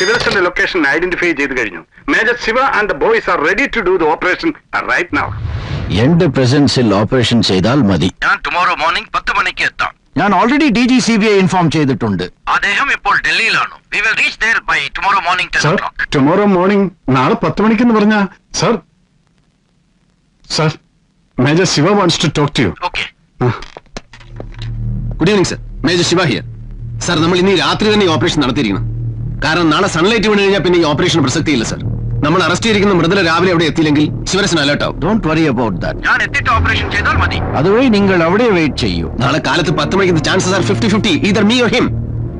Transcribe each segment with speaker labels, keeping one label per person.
Speaker 1: ശിവരസന്റെ location identify ചെയ്ത് കഴിഞ്ഞു. Major Shiva and the boys are ready to do the operation right now.
Speaker 2: എന്റെ പ്രസൻസിൽ operation ചെയ്താൽ മതി.
Speaker 3: ഞാൻ ടുമോറോ മോർണിംഗ് 10 മണിക്ക് എത്താം.
Speaker 2: ഞാൻ ഓൾറെഡി DGCBI ഇൻഫോം ചെയ്തിട്ടുണ്ട്.
Speaker 3: അദ്ദേഹം ഇപ്പോൾ ഡൽഹിയിലാണ്. We will reach there by tomorrow morning 10 o'clock.
Speaker 1: Tomorrow morning നാളെ 10 മണിക്കെന്ന് പറഞ്ഞ sir. Sir, major Shiva wants to talk to you.
Speaker 3: Okay.
Speaker 4: Good evening sir. Major Shiva here. Sir, നമ്മൾ ഇന്ന് രാത്രി തന്നെ ഈ ഓപ്പറേഷൻ നടത്തിയിരിക്കണം. കാരണം നാളെ സൺലൈറ്റ് വീണ് കഴിഞ്ഞാൽ പിന്നെ ഈ ഓപ്പറേഷൻ പ്രസക്തിയില്ല സർ. നമ്മൾ അറസ്റ്റ് ചെയ്തിരിക്കുന്ന മൃദുല രാവിലെ അവിടെ എത്തിയില്ലെങ്കിൽ ശിവരസൻ അലേർട്ട് ആവും.
Speaker 2: Don't worry about that.
Speaker 3: ഞാൻ എത്തിയിട്ട് ഓപ്പറേഷൻ ചെയ്താൽ മതി.
Speaker 2: അതുവഴി നിങ്ങൾ അവിടെ വെയിറ്റ് ചെയ്യൂ.
Speaker 4: നാളെ കാലത്ത് 10 മണിക്ക് chances are 50-50, either me or him,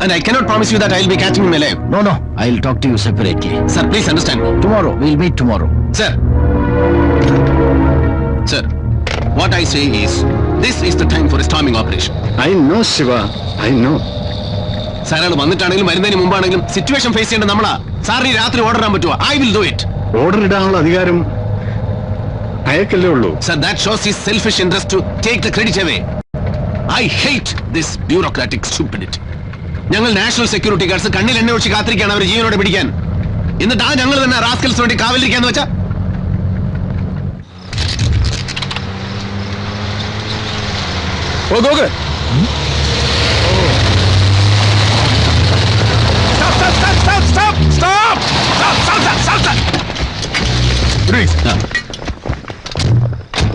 Speaker 4: and I cannot promise you that I will be catching him alive.
Speaker 2: No, I'll talk to you separately.
Speaker 4: Sir, please understand me.
Speaker 2: Tomorrow, we'll meet tomorrow.
Speaker 4: Sir, what I say is, this is the time for a storming operation.
Speaker 1: I know Shiva, I know.
Speaker 4: Sir, അയാൾ വന്നിട്ടാണെങ്കിലും വരുന്നതിന് മുമ്പാണെങ്കിലും situation face ചെയ്യേണ്ട നമ്മളാ. സാറിന് ഈ രാത്രി order ഇടാൻ പറ്റുമോ? I will do it.
Speaker 1: Order ഇടാനുള്ള അധികാരം അയക്കല്ലേ ഉള്ളൂ.
Speaker 4: Sir, that shows his selfish interest to take the credit away. I hate this bureaucratic stupidity. ഞങ്ങൾ നാഷണൽ സെക്യൂരിറ്റി ഗാർഡ്സ് കണ്ണിൽ എണ്ണ ഒഴിച്ച് കാത്തിരിക്കുകയാണ് അവർ ജീവനോടെ പിടിക്കാൻ. എന്നിട്ട് ഞങ്ങൾ തന്നെ റാസ്കൽസ് വേണ്ടി കാവലിരിക്കാന്ന് വെച്ചാ നോക്ക്.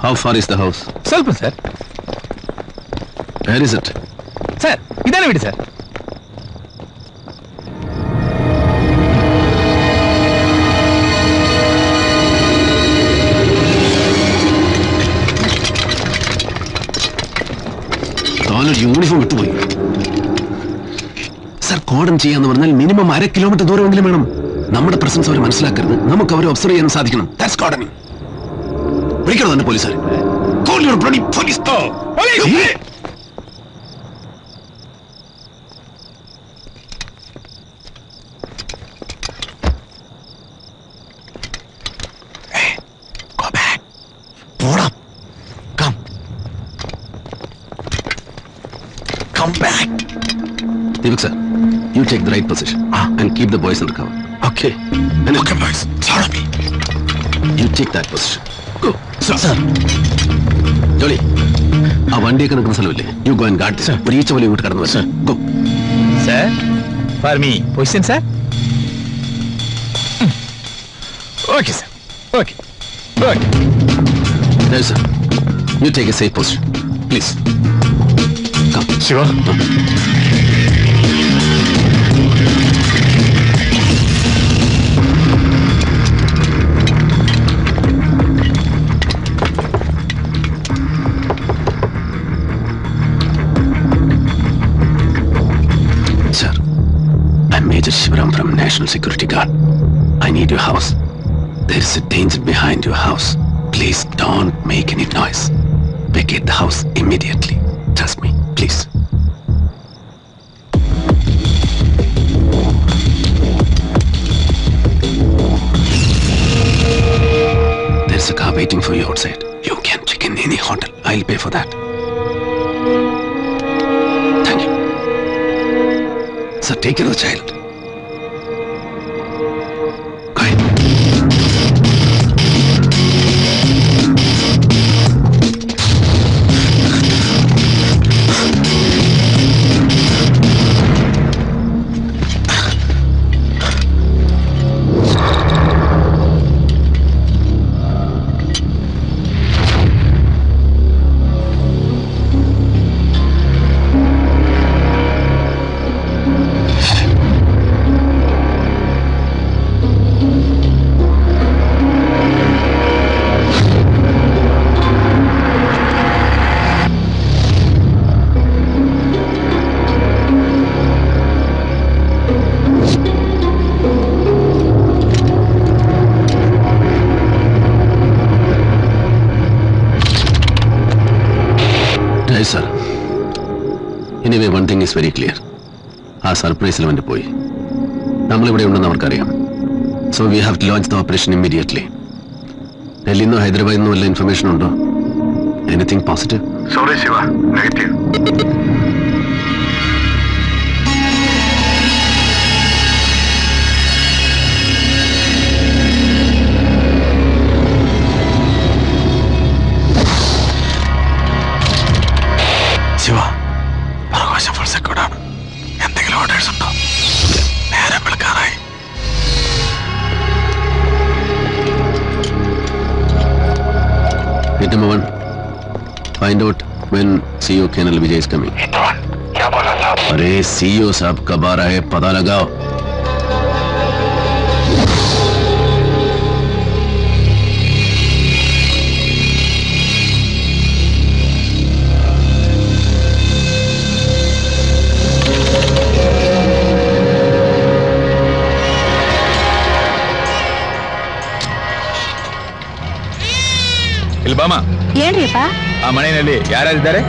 Speaker 4: How far is the house?
Speaker 5: ಸ್ವಲ್ಪ sir.
Speaker 4: Where is it?
Speaker 5: Sir, idane vidi sir.
Speaker 4: Uniform വിട്ടുപോയി. സർ, കോഡൻ ചെയ്യാന്ന് പറഞ്ഞാൽ മിനിമം 1/2 കിലോമീറ്റർ ദൂരമെങ്കിലും വേണം. നമ്മുടെ പ്രസൻസ് അവർ മനസ്സിലാക്കരുത്. നമുക്ക് അവരെ ഒബ്സർവ് ചെയ്യാൻ സാധിക്കണം. ദാറ്റ്സ് കോഡനിങ്. വിളിക്കണം തന്നെ പോലീസുകാർ. Call your bloody police. Police! Hey, go back. Pull up. Come back. Deepak sir, you take the right position and keep the boys under cover.
Speaker 5: Okay.
Speaker 4: Okay, boys. Follow me. You take that position. Go. Sir. Jolly, ആ വണ്ടിയൊക്കെ നിൽക്കുന്ന സ്ഥലമില്ലേ? You go and guard this. ഒരു ഈച്ച പോലെ ഇങ്ങോട്ട് കടന്നു വരും. Go.
Speaker 5: Sir, for me, position sir. Okay sir. Okay.
Speaker 4: There sir. You take a safe position. Please. Come.
Speaker 1: Shiva.
Speaker 4: Sir, I'm Major Shivaram from National Security Guard. I need your house. There is a danger behind your house. Please don't make any noise. Vacate the house immediately. Trust me, please. There's a car waiting for you outside. You can check in any hotel. I'll pay for that. Thank you. Sir, take care of the child. Go ahead. Yes, sir. Anyway, one thing is very clear. ആ സർപ്രൈസിൽ അവൻ്റെ പോയി. നമ്മളിവിടെ ഉണ്ടെന്ന് അവർക്കറിയാം. So we have to launch the operation immediately. ഡൽഹിയിൽ നിന്നോ ഹൈദരാബാദിൽ നിന്നോ വല്ല ഇൻഫർമേഷൻ ഉണ്ടോ? Anything positive?
Speaker 1: Sorry, Shiva. Negative.
Speaker 4: Target number 1. Find out when CEO Colonel Vijay is coming.
Speaker 3: क्या बोला साहब?
Speaker 4: अरे CEO साहब कब आ रहा है पता लगाओ.
Speaker 5: ಇಲ್ಬಾಮ
Speaker 6: ಏನ್ರಿಪ್ಪ
Speaker 5: ಆ ಮನೆಯಲ್ಲಿ ಯಾರ್ಯಾರಿದ್ದಾರೆ?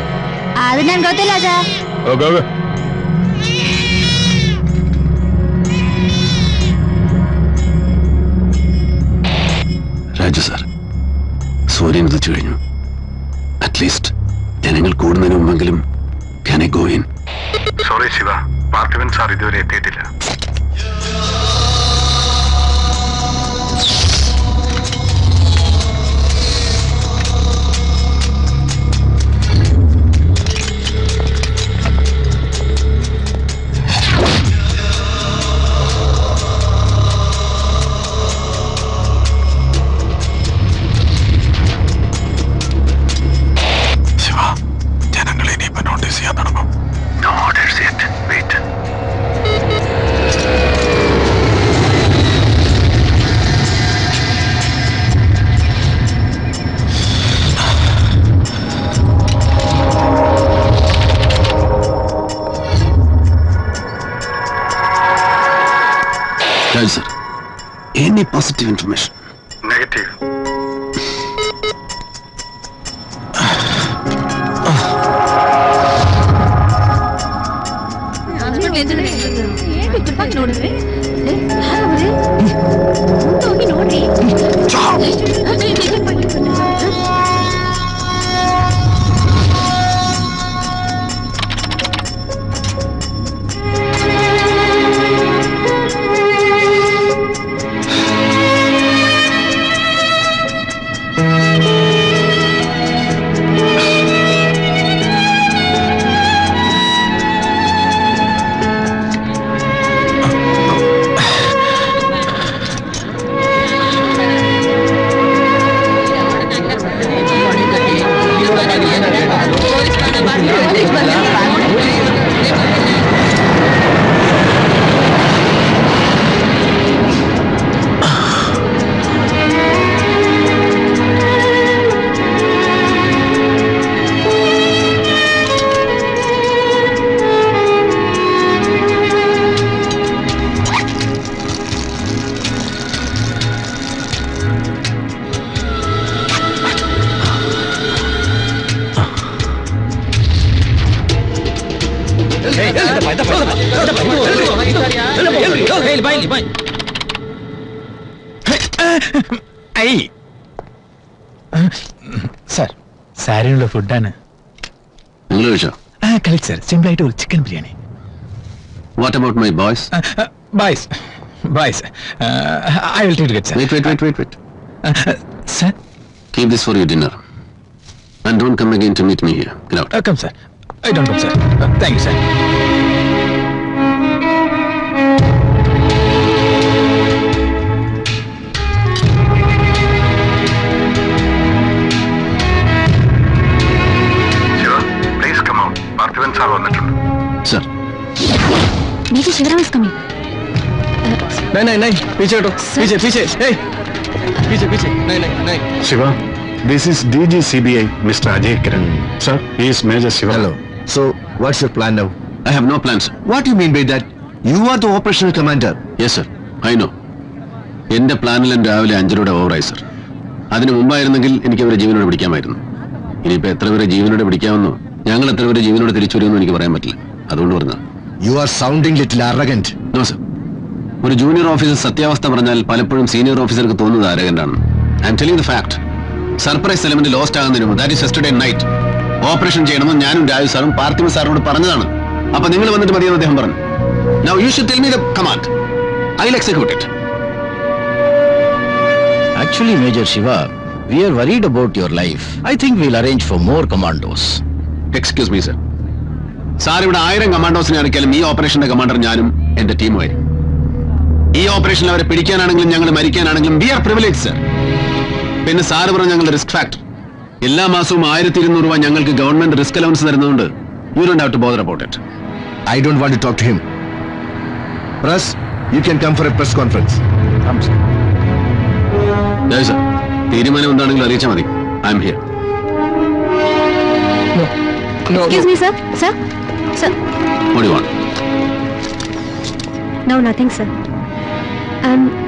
Speaker 6: ಅದು ನನ್ಗೆ ಗೊತ್ತಿಲ್ಲ ಸರ್.
Speaker 5: ಹೋಗು
Speaker 4: രാജു സാർ, സൂര്യൻ ഉദിച്ചു കഴിഞ്ഞു. അറ്റ്ലീസ്റ്റ് ജനങ്ങൾ കൂടുന്നതിന് മുമ്പെങ്കിലും can I go in?
Speaker 1: Sorry Shiva, Parthivan sir ഇതുവരെ എത്തിയിട്ടില്ല.
Speaker 3: No orders yet. Wait.
Speaker 4: Raju sir, any positive information?
Speaker 1: Negative.
Speaker 6: ನೋಡಿದ್ರಿ ನೋಡ್ರಿ
Speaker 5: സാർ, സാരിയുള്ള ഫുഡാണ്.
Speaker 4: നിങ്ങൾ കഴിച്ചോ?
Speaker 5: കളിക്ക് സാർ, സിമ്പിൾ ആയിട്ട് ഒരു chicken biryani.
Speaker 4: What about my boys?
Speaker 5: Boys, I will take it, sir.
Speaker 4: Wait.
Speaker 5: Sir,
Speaker 4: Keep this for your dinner. And don't come again to meet me here. Get out.
Speaker 5: come, sir. I don't come, sir. Thank you, sir.
Speaker 1: Shiva, please come out. Parthivan sir വന്നിട്ടുണ്ട്.
Speaker 4: Sir.
Speaker 6: Major Shivaram is coming.
Speaker 2: नहीं पीछे हटो, पीछे पीछे नहीं
Speaker 1: Shiva, this is DG CBI, Mr. Ajay Kiran. Sir, he is Major Shiva.
Speaker 2: Hello. So what's your plan now?
Speaker 4: I have no plans.
Speaker 2: What do you mean by that? You are the operational commander.
Speaker 4: Yes, sir. I know. എന്റെ പ്ലാനിലും രാവിലെ 5 രൂപയുടെ ഓവറായി sir. അതിന് മുമ്പായിരുന്നെങ്കിൽ എനിക്ക് അവരെ ജീവനോടെ പിടിക്കാമായിരുന്നു. ഇനിയിപ്പോ എത്ര പേരെ ജീവനോടെ പിടിക്കാമെന്നോ ഞങ്ങൾ എത്ര പേരെ ജീവനോടെ തിരിച്ചു വരുമെന്നോ എനിക്ക് പറയാൻ പറ്റില്ല. അതുകൊണ്ട് പറഞ്ഞു.
Speaker 2: You are sounding little arrogant.
Speaker 4: No sir. ഒരു ജൂനിയർ ഓഫീസർ സത്യാവസ്ഥ പറഞ്ഞാൽ പലപ്പോഴും സീനിയർ ഓഫീസർക്ക് തോന്നുന്നത് ആരകണ്ടാണ്. I'm telling the fact. Surprise element lost ആകുന്നതിന് മുമ്പ്, that is yesterday night, operation ചെയ്യണമെന്ന് ഞാനും രാജു സാറും പാർത്ഥിവ സാറിനോട് പറഞ്ഞതാണ്. അപ്പൊ നിങ്ങൾ വന്നിട്ട് മതിയെന്ന് അദ്ദേഹം പറഞ്ഞു. Now you should tell me the command. I'll execute it.
Speaker 2: Actually, Major Shiva, we are worried about your life. I think we'll arrange for more commandos.
Speaker 4: Excuse me, sir. Sir ഇവിടെ 1000 കമാൻഡോസിനെ ഇറക്കിയാലും ഈ ഓപ്പറേഷന്റെ കമാൻഡർ ഞാനും എന്റെ ടീമുമായിരിക്കും. ഈ ഓപ്പറേഷനിൽ അവരെ പിടിക്കാനാണെങ്കിലും ഞങ്ങൾ മരിക്കാനാണെങ്കിലും we are privilege, sir. പിന്നെ സാറ് പറഞ്ഞ ഞങ്ങളുടെ റിസ്ക് ഫാക്ടർ എല്ലാ മാസവും 1200 രൂപ ഞങ്ങൾക്ക് ഗവൺമെന്റ് റിസ്ക് അലവൻസ് തരുന്നതുകൊണ്ട് you don't have to bother about it.
Speaker 7: I don't want to talk to him. Press, you can come for a press conference. Come, sir.
Speaker 4: Sir, തീരുമാനം എന്താണെങ്കിലും അറിയിച്ചാൽ മതി. I am here.
Speaker 7: No,
Speaker 6: Excuse me, sir. Sir? Sir?
Speaker 4: What do you want?
Speaker 6: No, nothing, sir.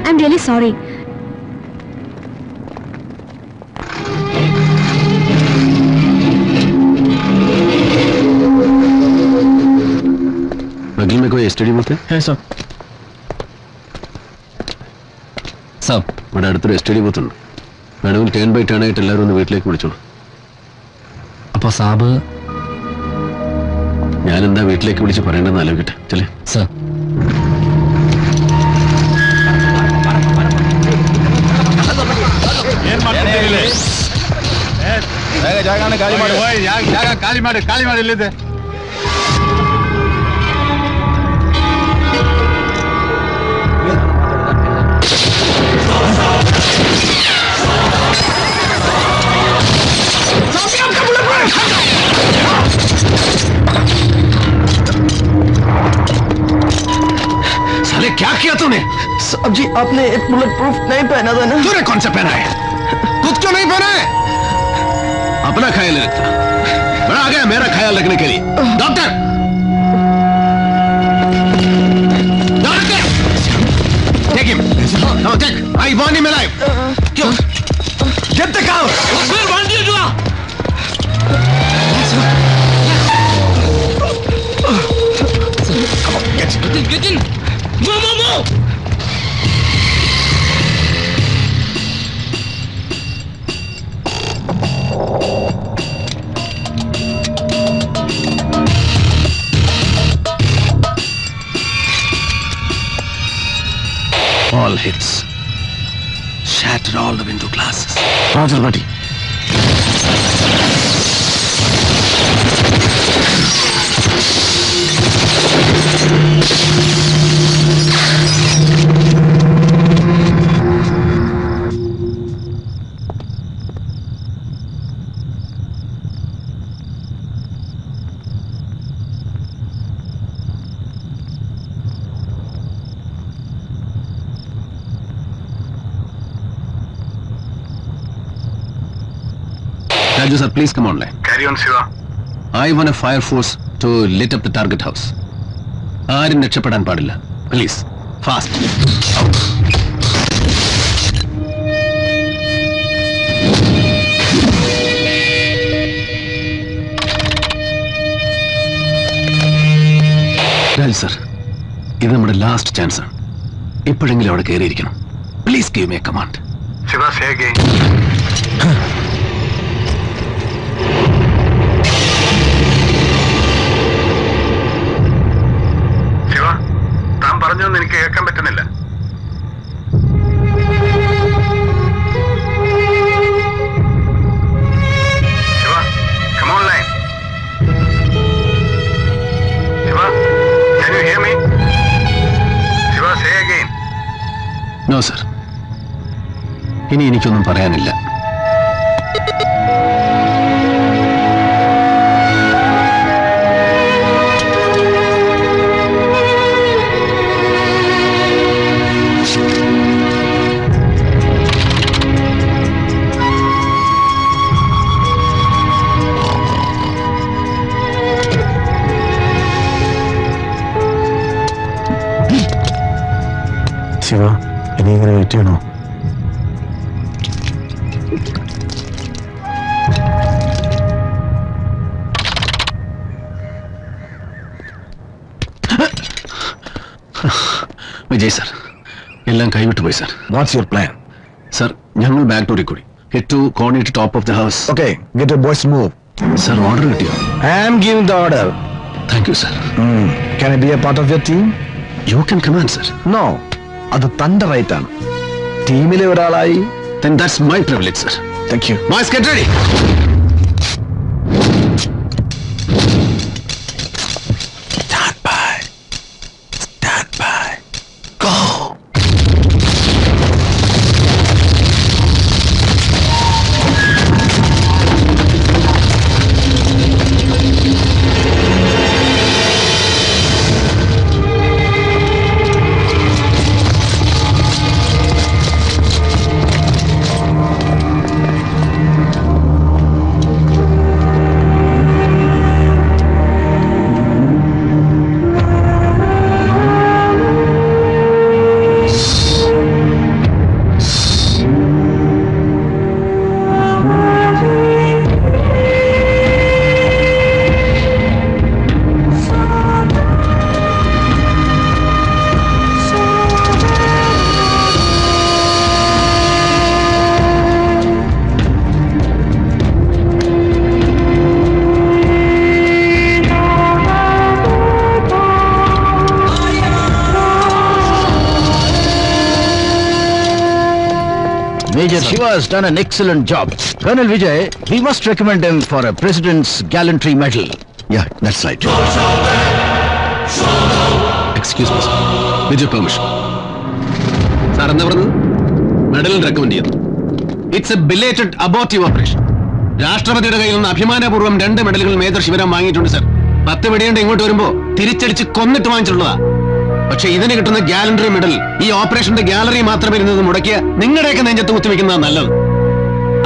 Speaker 6: I'm really sorry.
Speaker 4: बगल में कोई STD booth है?
Speaker 5: है sir.
Speaker 4: Sir, ഇവിടെ അടുത്തൊരു എസ് ടി ഡി ബൂത്ത് ഉണ്ട്. വേണമെങ്കിൽ ടേൺ ബൈ ടേൺ ആയിട്ട് എല്ലാവരും ഒന്ന് വീട്ടിലേക്ക് വിളിച്ചോളൂ.
Speaker 5: അപ്പൊ സാബ്
Speaker 4: ഞാനെന്താ വീട്ടിലേക്ക് വിളിച്ച് പറയേണ്ടെന്ന് ആലോചിക്കട്ടെ. ചെല്ലേ
Speaker 5: സർ.
Speaker 1: ಖಾಲಿ ಮಾಡಿ ಇಲ್ಲಿದೆ.
Speaker 4: साले क्या किया तूने?
Speaker 8: साहब जी, आपने एक बुलेट प्रूफ नहीं पहना था ना?
Speaker 4: तूने कौन सा पहना है? खुद क्यों नहीं पहना है? अपना ख्याल रखता. बड़ा आ गया मेरा ख्याल रखने के लिए. Doctor, take him. No, take. I want him alive. क्यों? Get the cow. Where want you to? Come on, get in. Move. All hits. Shatter all the window glasses.
Speaker 7: Roger, buddy.
Speaker 4: Raju sir, please come online.
Speaker 1: Carry on, Shiva.
Speaker 4: I want a fire force to lit up the target house. ആരും രക്ഷപ്പെടാൻ പാടില്ല. Please, fast. Out. Raju sir, ഇത് നമ്മുടെ last chance ആണ്. ഇപ്പോഴെങ്കിലും അവിടെ കയറിയിരിക്കണം. Please give me a command.
Speaker 1: Shiva, say again. Shiva, താൻ പറഞ്ഞൊന്നും എനിക്ക് കേൾക്കാൻ പറ്റുന്നില്ല. Shiva, come online. Shiva, can you hear me? Shiva, say again.
Speaker 4: No sir, ഇനി എനിക്കൊന്നും പറയാനില്ല.
Speaker 7: ശിവ, ഇനി ഇങ്ങനെ വെയിറ്റ് ചെയ്യണോ?
Speaker 4: വിജയ് സർ, എല്ലാം കൈവിട്ടു പോയി sir.
Speaker 7: What's your plan?
Speaker 4: Sir, ഞങ്ങൾ ബാക്ക് ഡോറിൽ കൂടി head to corner top of the house.
Speaker 7: Okay, get your boys to move.
Speaker 4: Sir, order കിട്ടിയോ?
Speaker 7: I am giving the order.
Speaker 4: Thank you sir.
Speaker 7: Can I be a part of your team?
Speaker 4: You can command sir.
Speaker 7: No, അത് തന്റെ right ആണ്. ടീമിലെ ഒരാളായി.
Speaker 4: Then that's my privilege, sir.
Speaker 7: Thank you.
Speaker 4: Boys, get ready.
Speaker 7: Stand by. Stand by. Go.
Speaker 2: Major Shiva has done an excellent job. Colonel Vijay, we must recommend him for a President's Gallantry Medal.
Speaker 7: Yeah, that's right.
Speaker 4: Excuse me, sir. With your permission. Sir, എന്താ പറഞ്ഞത്? Medal recommend ചെയ്യുന്നു. It's A belated abortive operation. രാഷ്ട്രപതിയുടെ കയ്യിൽ നിന്ന് അഭിമാനപൂർവ്വം 2 മെഡലുകൾ major Shivaram വാങ്ങിയിട്ടുണ്ട് sir. 10 വെടിയുണ്ട് ഇങ്ങോട്ട് വരുമ്പോ തിരിച്ചടിച്ച് കൊന്നിട്ട് വാങ്ങിച്ചിട്ടുള്ളതാ. പക്ഷെ ഇതിന് കിട്ടുന്ന ഗാലണ്ടറി മെഡൽ ഈ ഓപ്പറേഷന്റെ ഗാലറി മാത്രം ഇരുന്നത് മുടക്കിയ നിങ്ങളുടെയൊക്കെ നെഞ്ചത്ത് കുത്തിവെക്കുന്നതാണ് നല്ലത്.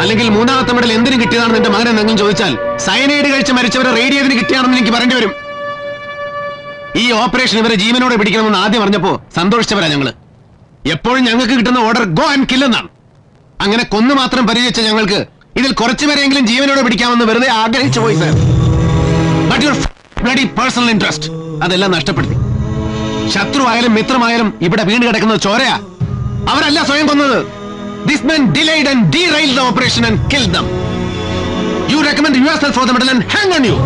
Speaker 4: അല്ലെങ്കിൽ 3ാമത്തെ മെഡൽ എന്തിനു കിട്ടിയതാണെന്ന് എന്റെ മകൻ എന്തെങ്കിലും ചോദിച്ചാൽ സയനൈഡ് കഴിച്ച് മരിച്ചവരെ റേഡിയതിന് കിട്ടിയാണെന്ന് എനിക്ക് പറയേണ്ടി വരും. ഈ ഓപ്പറേഷൻ ഇവരെ ജീവനോടെ പിടിക്കണമെന്ന് ആദ്യം പറഞ്ഞപ്പോ സന്തോഷിച്ചവരാ ഞങ്ങള്. എപ്പോഴും ഞങ്ങൾക്ക് കിട്ടുന്ന ഓർഡർ ഗോ ആൻഡ് കിൽ എന്നാണ്. അങ്ങനെ കൊന്നു മാത്രം പരിചയിച്ച ഞങ്ങൾക്ക് ഇതിൽ കുറച്ചുപേരെങ്കിലും ജീവനോടെ പിടിക്കാമെന്ന് വെറുതെ ആഗ്രഹിച്ചു പോയി sir. But your bloody personal interest അതെല്ലാം നഷ്ടപ്പെടുത്തി. ശത്രുവായാലും മിത്രമായാലും ഇവിടെ വീണ് കിടക്കുന്നത് ചോരയാ. അവരല്ല സ്വയം കൊന്നത്. This man delayed and derailed the operation and killed them. You recommend yourself for the medal and hang on you.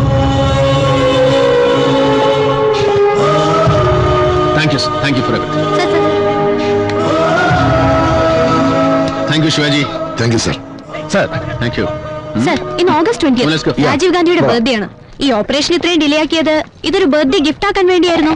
Speaker 4: Thank you, sir. Thank you for everything. Thank you, Shivaji.
Speaker 7: Thank you, sir.
Speaker 2: Sir,
Speaker 4: Thank you.
Speaker 6: Sir ഇന്ന് August 20
Speaker 4: Let's go.
Speaker 6: Rajeev ഗാന്ധിയുടെ birthday ആണ്. ഈ operation ഇത്രയും delay ആക്കിയത് ഇതൊരു birthday gift ആക്കാൻ വേണ്ടിയായിരുന്നു.